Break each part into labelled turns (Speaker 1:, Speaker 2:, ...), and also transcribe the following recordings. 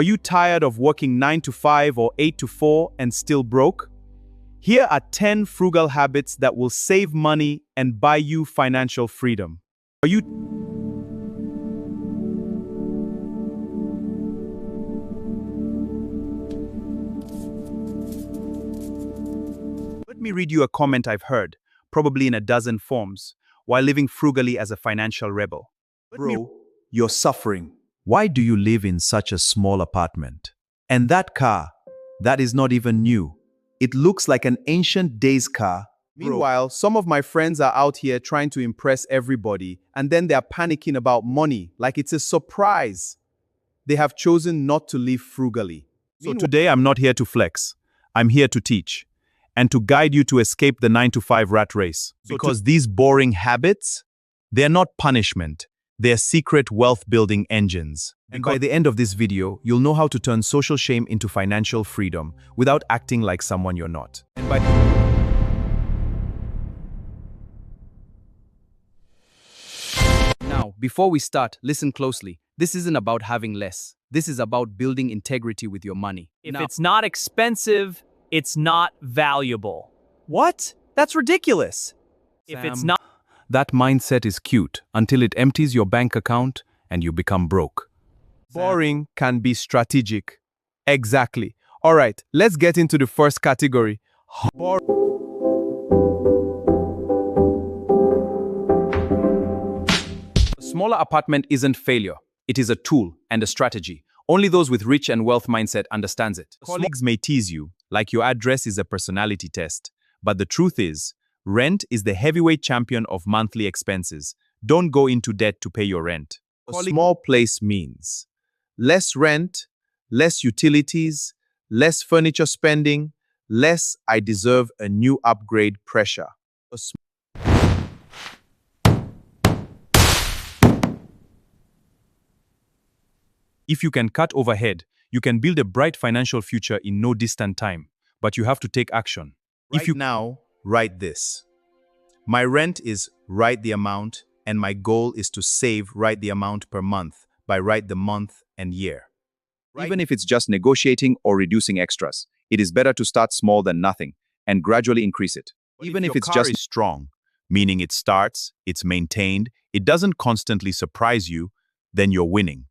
Speaker 1: Are you tired of working 9 to 5 or 8 to 4 and still broke? Here are 10 frugal habits that will save money and buy you financial freedom. Are you Let me read you a comment I've heard, probably in a dozen forms, while living frugally as a financial rebel. Bro, you're suffering. Why do you live in such a small apartment? And that car, that is not even new. It looks like an ancient days car. Meanwhile, some of my friends are out here trying to impress everybody, and then they're panicking about money like it's a surprise. They have chosen not to live frugally. So today I'm not here to flex. I'm here to teach and to guide you to escape the 9 to 5 rat race. Because these boring habits, they're not punishment. They're secret wealth-building engines. And by the end of this video, you'll know how to turn social shame into financial freedom without acting like someone you're not. Now, before we start, listen closely. This isn't about having less. This is about building integrity with your money.
Speaker 2: If it's not expensive, it's not valuable.
Speaker 1: What? That's ridiculous.
Speaker 2: If it's not...
Speaker 1: That mindset is cute until it empties your bank account and you become broke. Boring can be strategic. Exactly. All right, let's get into the first category. A smaller apartment isn't failure. It is a tool and a strategy. Only those with rich and wealth mindset understands it. Colleagues may tease you, like your address is a personality test. But the truth is, rent is the heavyweight champion of monthly expenses. Don't go into debt to pay your rent. A small place means less rent, less utilities, less furniture spending, less I deserve a new upgrade pressure. If you can cut overhead, you can build a bright financial future in no distant time. But you have to take action. Now, write this. My rent is write the amount, and my goal is to save write the amount per month by write the month and year. Even if it's just negotiating or reducing extras, it is better to start small than nothing and gradually increase it. Even if it's just strong, meaning it starts, it's maintained, it doesn't constantly surprise you, then you're winning.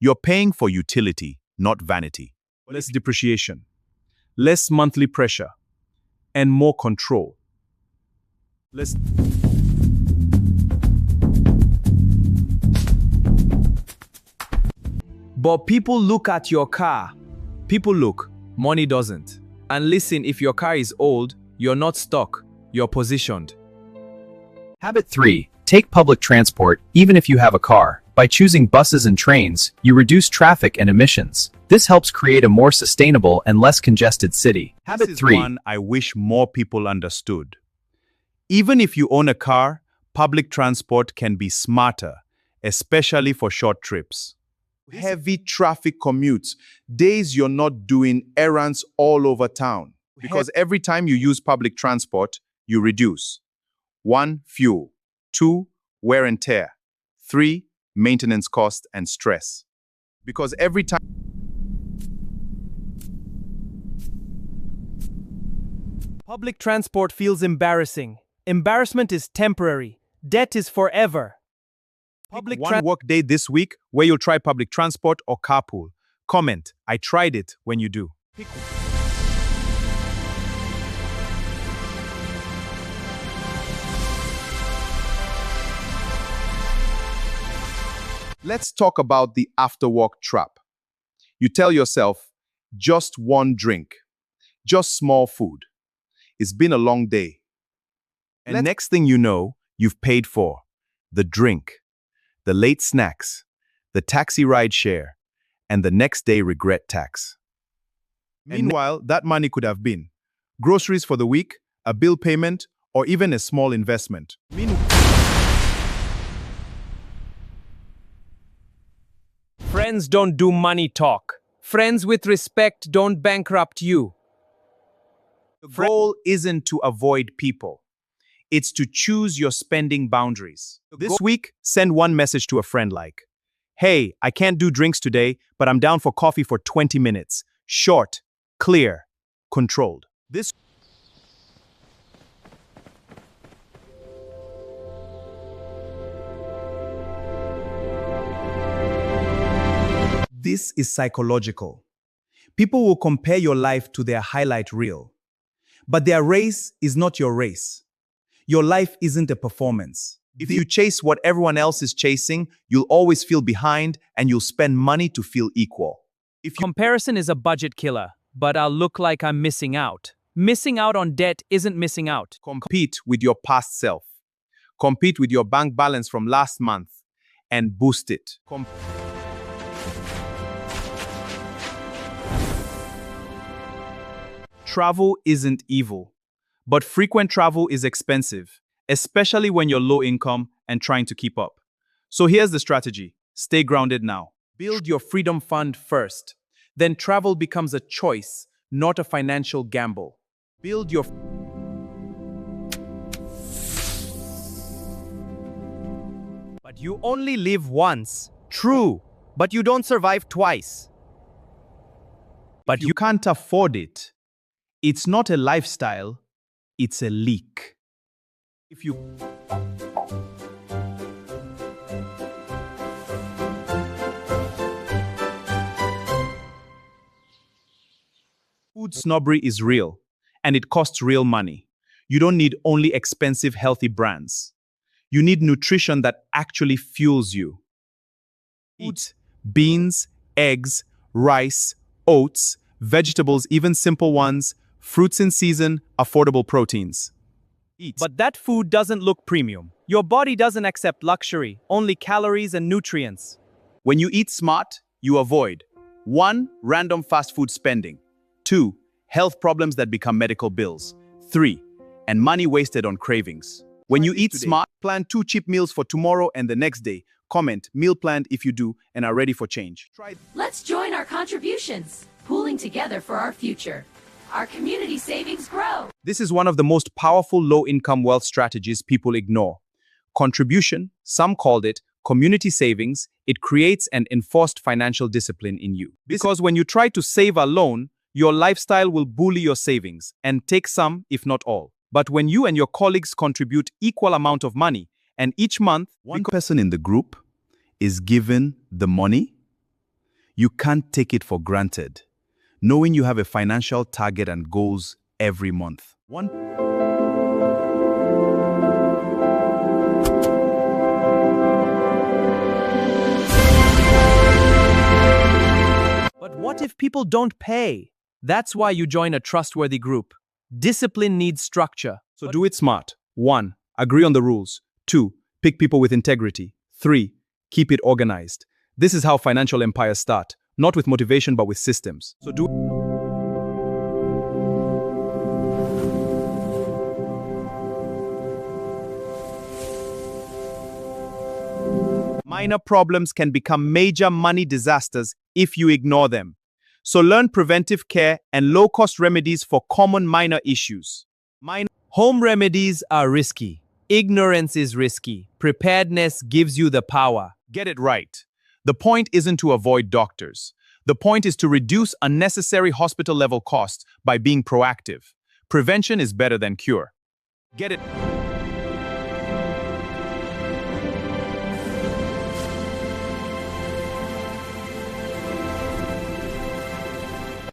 Speaker 1: You're paying for utility, not vanity. Less depreciation, less monthly pressure, and more control. But people look at your car. People look, money doesn't. And listen, if your car is old, you're not stuck, you're positioned.
Speaker 3: Habit 3. Take public transport, even if you have a car. By choosing buses and trains, you reduce traffic and emissions. This helps create a more sustainable and less congested city. Habit 3.
Speaker 1: This is one I wish more people understood. Even if you own a car, public transport can be smarter, especially for short trips. Heavy traffic commutes, days you're not doing errands all over town. Because every time you use public transport, you reduce 1. Fuel, 2. Wear and tear, 3. Maintenance cost and stress. Because every time
Speaker 2: Public transport feels embarrassing. Embarrassment is temporary. Debt is forever.
Speaker 1: Pick one work day this week where you'll try public transport or carpool. Comment, I tried it when you do. Let's talk about the after-work trap. You tell yourself, just one drink, just small food. It's been a long day. And next thing you know, you've paid for the drink, the late snacks, the taxi ride share, and the next day regret tax. Meanwhile, that money could have been groceries for the week, a bill payment, or even a small investment.
Speaker 2: Friends don't do money talk. Friends with respect don't bankrupt you.
Speaker 1: The goal isn't to avoid people. It's to choose your spending boundaries. This week, send one message to a friend like, Hey, I can't do drinks today, but I'm down for coffee for 20 minutes. Short, clear, controlled. This is psychological. People will compare your life to their highlight reel. But their race is not your race. Your life isn't a performance. If you chase what everyone else is chasing, you'll always feel behind and you'll spend money to feel equal.
Speaker 2: Comparison is a budget killer, but I'll look like I'm missing out. Missing out on debt isn't missing out.
Speaker 1: Compete with your past self. Compete with your bank balance from last month and boost it. Travel isn't evil, but frequent travel is expensive, especially when you're low income and trying to keep up. So here's the strategy. Stay grounded now. Build your freedom fund first. Then travel becomes a choice, not a financial gamble. Build your...
Speaker 2: But you only live once. True, but you don't survive twice.
Speaker 1: But you can't afford it. It's not a lifestyle, it's a leak. If you... Food snobbery is real, and it costs real money. You don't need only expensive, healthy brands. You need nutrition that actually fuels you. Eat beans, eggs, rice, oats, vegetables, even simple ones, fruits in season, affordable proteins. Eat.
Speaker 2: But that food doesn't look premium. Your body doesn't accept luxury, only calories and nutrients.
Speaker 1: When you eat smart, you avoid 1. Random fast food spending. 2. Health problems that become medical bills. 3. And money wasted on cravings. When you eat smart, plan 2 cheap meals for tomorrow and the next day. Comment, meal planned if you do and are ready for change.
Speaker 4: Let's join our contributions, pooling together for our future. Our community savings grow.
Speaker 1: This is one of the most powerful low-income wealth strategies people ignore. Contribution, some called it community savings, it creates an enforced financial discipline in you. Because when you try to save alone, your lifestyle will bully your savings and take some, if not all. But when you and your colleagues contribute equal amount of money, and each month one person in the group is given the money, you can't take it for granted, knowing you have a financial target and goals every month.
Speaker 2: But what if people don't pay? That's why you join a trustworthy group. Discipline needs structure.
Speaker 1: So do it smart. 1. Agree on the rules. 2. Pick people with integrity. 3. Keep it organized. This is how financial empires start. Not with motivation, but with systems. So do... Minor problems can become major money disasters if you ignore them. So learn preventive care and low-cost remedies for common minor issues.
Speaker 2: Home remedies are risky. Ignorance is risky. Preparedness gives you the power.
Speaker 1: Get it right. The point isn't to avoid doctors. The point is to reduce unnecessary hospital-level costs by being proactive. Prevention is better than cure. Get it?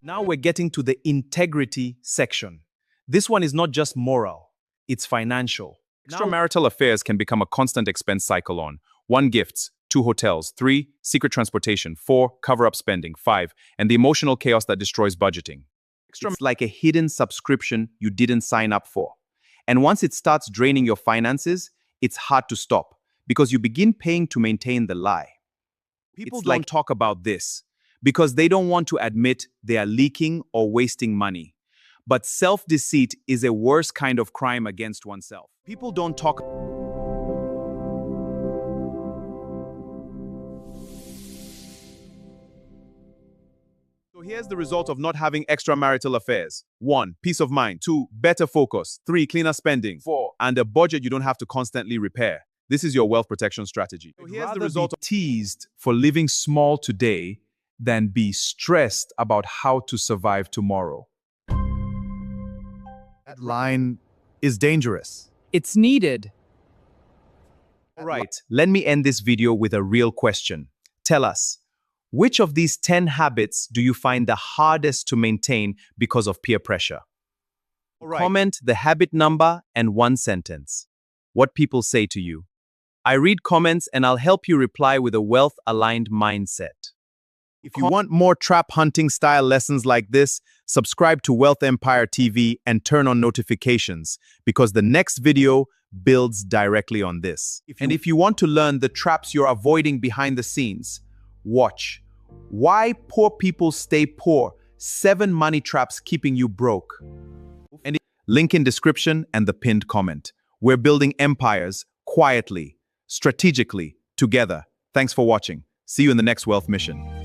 Speaker 1: Now we're getting to the integrity section. This one is not just moral, it's financial. Extramarital affairs can become a constant expense cycle on 1. Gifts, 2. Hotels, 3. Secret transportation, 4. Cover-up spending, 5. And the emotional chaos that destroys budgeting. It's like a hidden subscription you didn't sign up for. And once it starts draining your finances, it's hard to stop because you begin paying to maintain the lie. People don't talk about this because they don't want to admit they are leaking or wasting money. But self-deceit is a worse kind of crime against oneself. People don't talk. So here's the result of not having extramarital affairs. 1. Peace of mind. 2. Better focus. 3. Cleaner spending. 4. And a budget you don't have to constantly repair. This is your wealth protection strategy. So here's the result: teased for living small today than be stressed about how to survive tomorrow. That line is dangerous.
Speaker 2: It's needed.
Speaker 1: All right, let me end this video with a real question. Tell us, which of these 10 habits do you find the hardest to maintain because of peer pressure? Comment the habit number and one sentence. What people say to you. I read comments and I'll help you reply with a wealth-aligned mindset. If you want more trap hunting style lessons like this, subscribe to Wealth Empire TV and turn on notifications because the next video builds directly on this. And if you want to learn the traps you're avoiding behind the scenes, watch Why Poor People Stay Poor, 7 Money Traps Keeping You Broke. And link in description and the pinned comment. We're building empires quietly, strategically, together. Thanks for watching. See you in the next Wealth Mission.